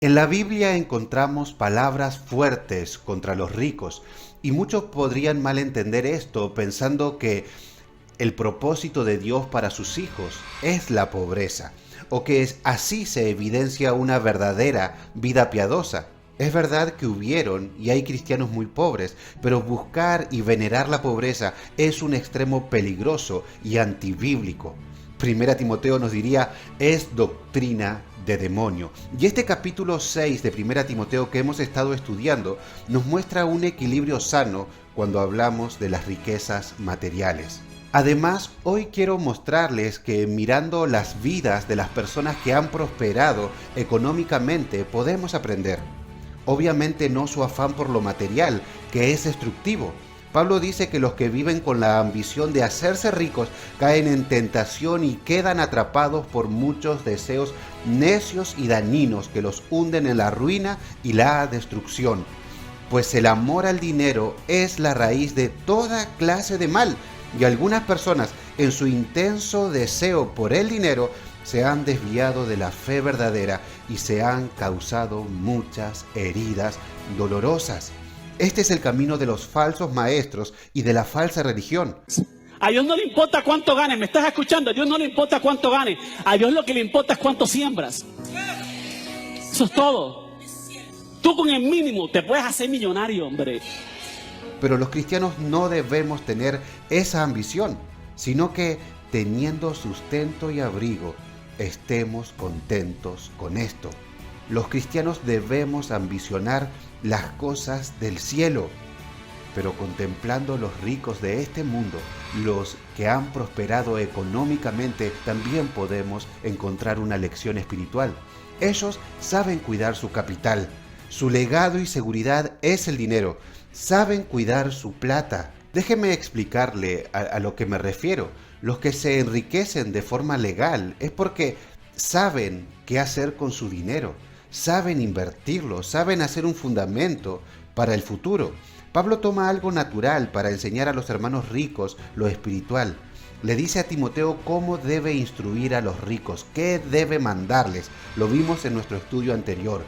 En la Biblia encontramos palabras fuertes contra los ricos y muchos podrían malentender esto pensando que el propósito de Dios para sus hijos es la pobreza o que así se evidencia una verdadera vida piadosa. Es verdad que hubieron y hay cristianos muy pobres, pero buscar y venerar la pobreza es un extremo peligroso y antibíblico. Primera Timoteo nos diría, es doctrina de demonio. Y este capítulo 6 de Primera Timoteo que hemos estado estudiando nos muestra un equilibrio sano cuando hablamos de las riquezas materiales. Además, hoy quiero mostrarles que mirando las vidas de las personas que han prosperado económicamente podemos aprender. Obviamente no su afán por lo material, que es destructivo. Pablo dice que los que viven con la ambición de hacerse ricos caen en tentación y quedan atrapados por muchos deseos necios y dañinos que los hunden en la ruina y la destrucción. Pues el amor al dinero es la raíz de toda clase de mal, y algunas personas, en su intenso deseo por el dinero, se han desviado de la fe verdadera y se han causado muchas heridas dolorosas. Este es el camino de los falsos maestros y de la falsa religión. A Dios no le importa cuánto ganes, ¿me estás escuchando? A Dios no le importa cuánto ganes, a Dios lo que le importa es cuánto siembras. Eso es todo. Tú con el mínimo te puedes hacer millonario, hombre. Pero los cristianos no debemos tener esa ambición, sino que teniendo sustento y abrigo, estemos contentos con esto. Los cristianos debemos ambicionar las cosas del cielo, pero contemplando los ricos de este mundo, los que han prosperado económicamente, también podemos encontrar una lección espiritual. Ellos saben cuidar su capital, su legado y seguridad es el dinero, saben cuidar su plata. Déjeme explicarle a lo que me refiero. Los que se enriquecen de forma legal es porque saben qué hacer con su dinero, saben invertirlo, saben hacer un fundamento para el futuro. Pablo toma algo natural para enseñar a los hermanos ricos lo espiritual. Le dice a Timoteo cómo debe instruir a los ricos, qué debe mandarles. Lo vimos en nuestro estudio anterior.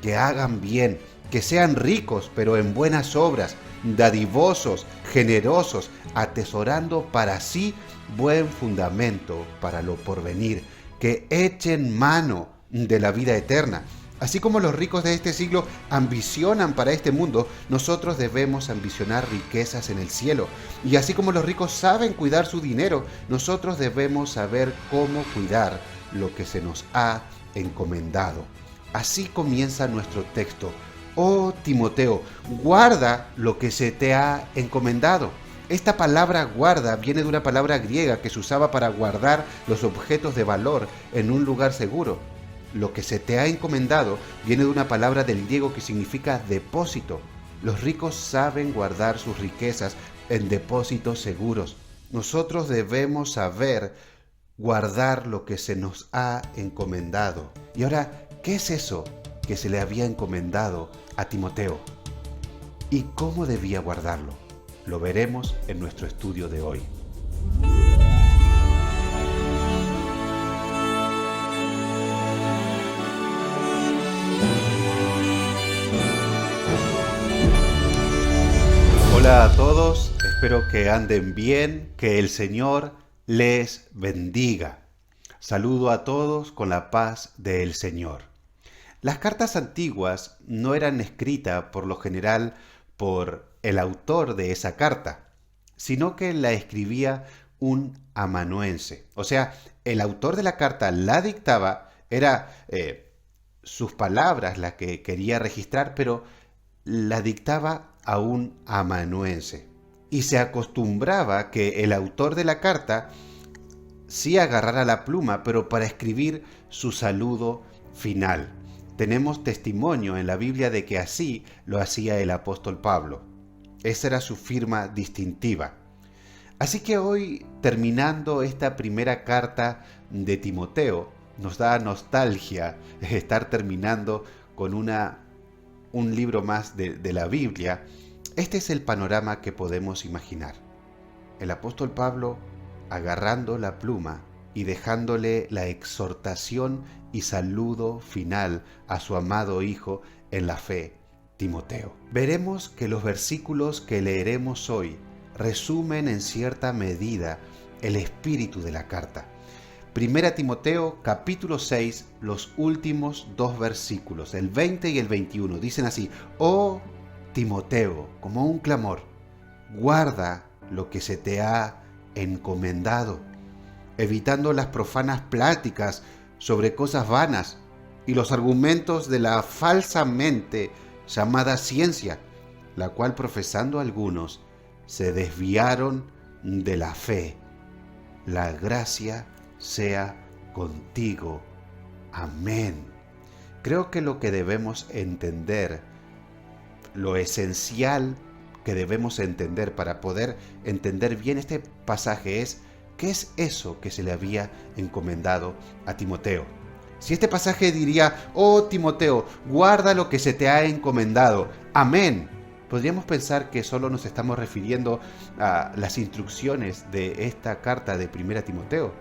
Que hagan bien, que sean ricos, pero en buenas obras, dadivosos, generosos, atesorando para sí buen fundamento para lo porvenir, que echen mano de la vida eterna. Así como los ricos de este siglo ambicionan para este mundo, nosotros debemos ambicionar riquezas en el cielo. Y así como los ricos saben cuidar su dinero, nosotros debemos saber cómo cuidar lo que se nos ha encomendado. Así comienza nuestro texto. Oh Timoteo, guarda lo que se te ha encomendado. Esta palabra guarda viene de una palabra griega que se usaba para guardar los objetos de valor en un lugar seguro. Lo que se te ha encomendado viene de una palabra del griego que significa depósito. Los ricos saben guardar sus riquezas en depósitos seguros. Nosotros debemos saber guardar lo que se nos ha encomendado. Y ahora, ¿qué es eso que se le había encomendado a Timoteo? ¿Y cómo debía guardarlo? Lo veremos en nuestro estudio de hoy. Hola a todos, espero que anden bien, que el Señor les bendiga. Saludo a todos con la paz del Señor. Las cartas antiguas no eran escritas por lo general por el autor de esa carta, sino que la escribía un amanuense. O sea, el autor de la carta la dictaba, era sus palabras las que quería registrar, pero la dictaba a un amanuense. Y se acostumbraba que el autor de la carta sí agarrara la pluma, pero para escribir su saludo final. Tenemos testimonio en la Biblia de que así lo hacía el apóstol Pablo. Esa era su firma distintiva. Así que hoy, terminando esta primera carta de Timoteo, nos da nostalgia estar terminando con un libro más de la Biblia. Este es el panorama que podemos imaginar. El apóstol Pablo agarrando la pluma y dejándole la exhortación y saludo final a su amado hijo en la fe, Timoteo. Veremos que los versículos que leeremos hoy resumen en cierta medida el espíritu de la carta. Primera Timoteo capítulo 6, los últimos dos versículos, el 20 y el 21, dicen así: Oh Timoteo, como un clamor, guarda lo que se te ha encomendado, evitando las profanas pláticas sobre cosas vanas y los argumentos de la falsamente llamada ciencia, la cual profesando algunos se desviaron de la fe. La gracia sea contigo. Amén. Creo que lo que debemos entender, lo esencial que debemos entender para poder entender bien este pasaje es: ¿qué es eso que se le había encomendado a Timoteo? Si este pasaje diría: oh Timoteo, guarda lo que se te ha encomendado, amén, podríamos pensar que solo nos estamos refiriendo a las instrucciones de esta carta de Primera Timoteo,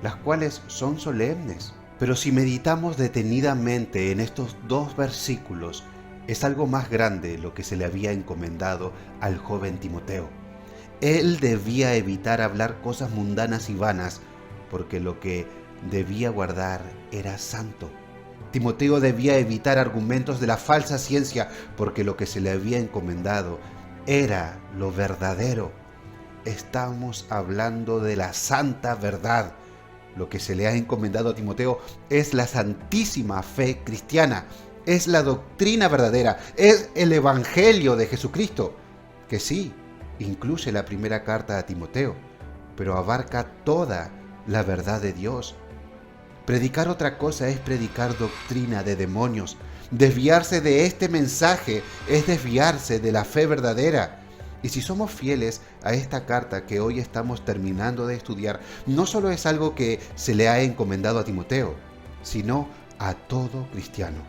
las cuales son solemnes. Pero si meditamos detenidamente en estos dos versículos, es algo más grande lo que se le había encomendado al joven Timoteo. Él debía evitar hablar cosas mundanas y vanas, porque lo que debía guardar era santo. Timoteo debía evitar argumentos de la falsa ciencia, porque lo que se le había encomendado era lo verdadero. Estamos hablando de la santa verdad. Lo que se le ha encomendado a Timoteo es la santísima fe cristiana, es la doctrina verdadera, es el evangelio de Jesucristo, que sí, incluye la primera carta a Timoteo, pero abarca toda la verdad de Dios. Predicar otra cosa es predicar doctrina de demonios. Desviarse de este mensaje es desviarse de la fe verdadera. Y si somos fieles a esta carta que hoy estamos terminando de estudiar, no solo es algo que se le ha encomendado a Timoteo, sino a todo cristiano.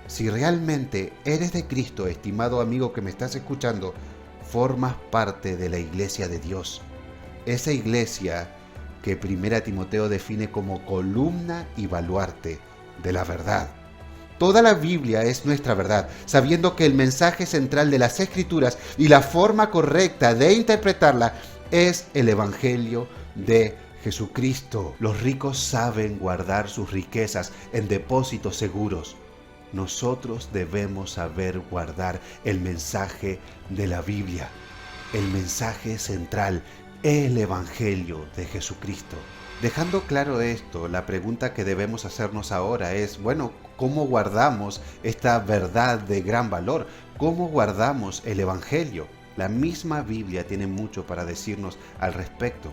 Si realmente eres de Cristo, estimado amigo que me estás escuchando, formas parte de la iglesia de Dios. Esa iglesia que Primera Timoteo define como columna y baluarte de la verdad. Toda la Biblia es nuestra verdad, sabiendo que el mensaje central de las Escrituras y la forma correcta de interpretarla es el Evangelio de Jesucristo. Los ricos saben guardar sus riquezas en depósitos seguros. Nosotros debemos saber guardar el mensaje de la Biblia, el mensaje central, el Evangelio de Jesucristo. Dejando claro esto, la pregunta que debemos hacernos ahora es, bueno, ¿cómo guardamos esta verdad de gran valor? ¿Cómo guardamos el Evangelio? La misma Biblia tiene mucho para decirnos al respecto.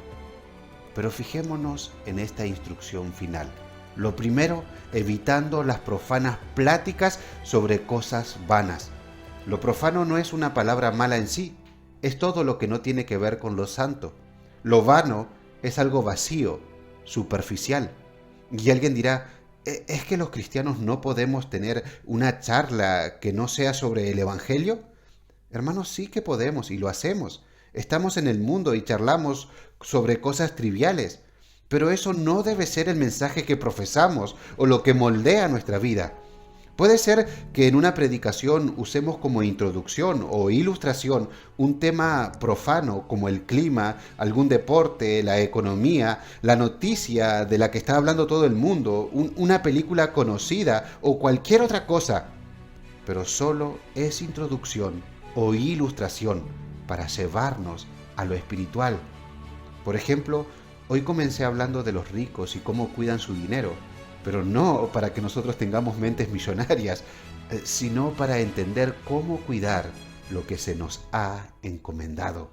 Pero fijémonos en esta instrucción final. Lo primero, evitando las profanas pláticas sobre cosas vanas. Lo profano no es una palabra mala en sí, es todo lo que no tiene que ver con lo santo. Lo vano es algo vacío, superficial. Y alguien dirá, ¿es que los cristianos no podemos tener una charla que no sea sobre el Evangelio? Hermanos, sí que podemos y lo hacemos. Estamos en el mundo y charlamos sobre cosas triviales. Pero eso no debe ser el mensaje que profesamos o lo que moldea nuestra vida. Puede ser que en una predicación usemos como introducción o ilustración un tema profano como el clima, algún deporte, la economía, la noticia de la que está hablando todo el mundo, una película conocida o cualquier otra cosa. Pero solo es introducción o ilustración para llevarnos a lo espiritual. Por ejemplo, hoy comencé hablando de los ricos y cómo cuidan su dinero, pero no para que nosotros tengamos mentes millonarias, sino para entender cómo cuidar lo que se nos ha encomendado.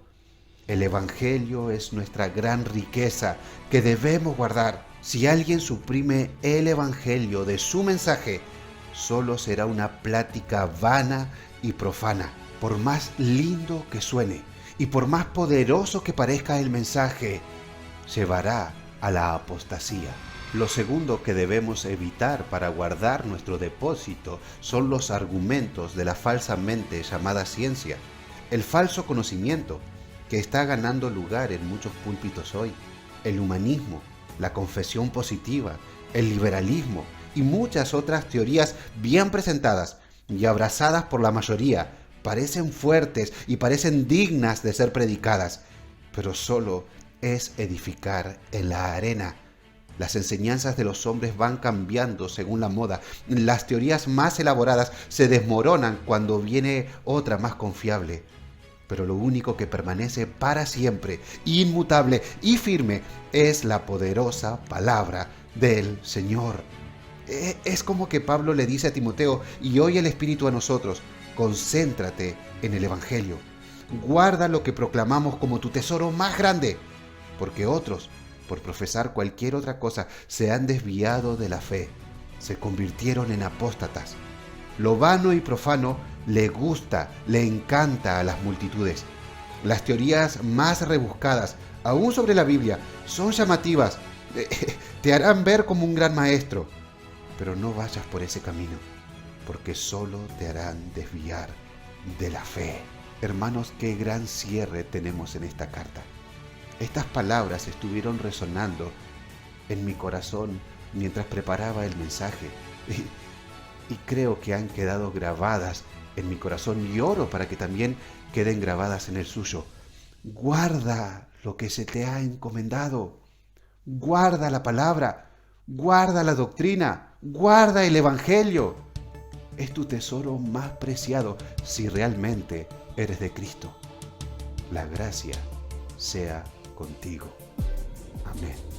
El Evangelio es nuestra gran riqueza que debemos guardar. Si alguien suprime el Evangelio de su mensaje, solo será una plática vana y profana. Por más lindo que suene y por más poderoso que parezca el mensaje, llevará a la apostasía. Lo segundo que debemos evitar para guardar nuestro depósito son los argumentos de la falsamente llamada ciencia, el falso conocimiento que está ganando lugar en muchos púlpitos hoy, el humanismo, la confesión positiva, el liberalismo y muchas otras teorías bien presentadas y abrazadas por la mayoría parecen fuertes y parecen dignas de ser predicadas, pero solo es edificar en la arena. Las enseñanzas de los hombres van cambiando según la moda. Las teorías más elaboradas se desmoronan cuando viene otra más confiable. Pero lo único que permanece para siempre, inmutable y firme, es la poderosa palabra del Señor. Es como que Pablo le dice a Timoteo, y hoy el Espíritu a nosotros: concéntrate en el Evangelio. Guarda lo que proclamamos como tu tesoro más grande, porque otros, por profesar cualquier otra cosa, se han desviado de la fe, se convirtieron en apóstatas. Lo vano y profano le gusta, le encanta a las multitudes. Las teorías más rebuscadas, aún sobre la Biblia, son llamativas. Te harán ver como un gran maestro, pero no vayas por ese camino, porque solo te harán desviar de la fe. Hermanos, qué gran cierre tenemos en esta carta. Estas palabras estuvieron resonando en mi corazón mientras preparaba el mensaje y creo que han quedado grabadas en mi corazón y oro para que también queden grabadas en el suyo. Guarda lo que se te ha encomendado. Guarda la palabra, guarda la doctrina, guarda el Evangelio. Es tu tesoro más preciado si realmente eres de Cristo. La gracia sea contigo. Amén.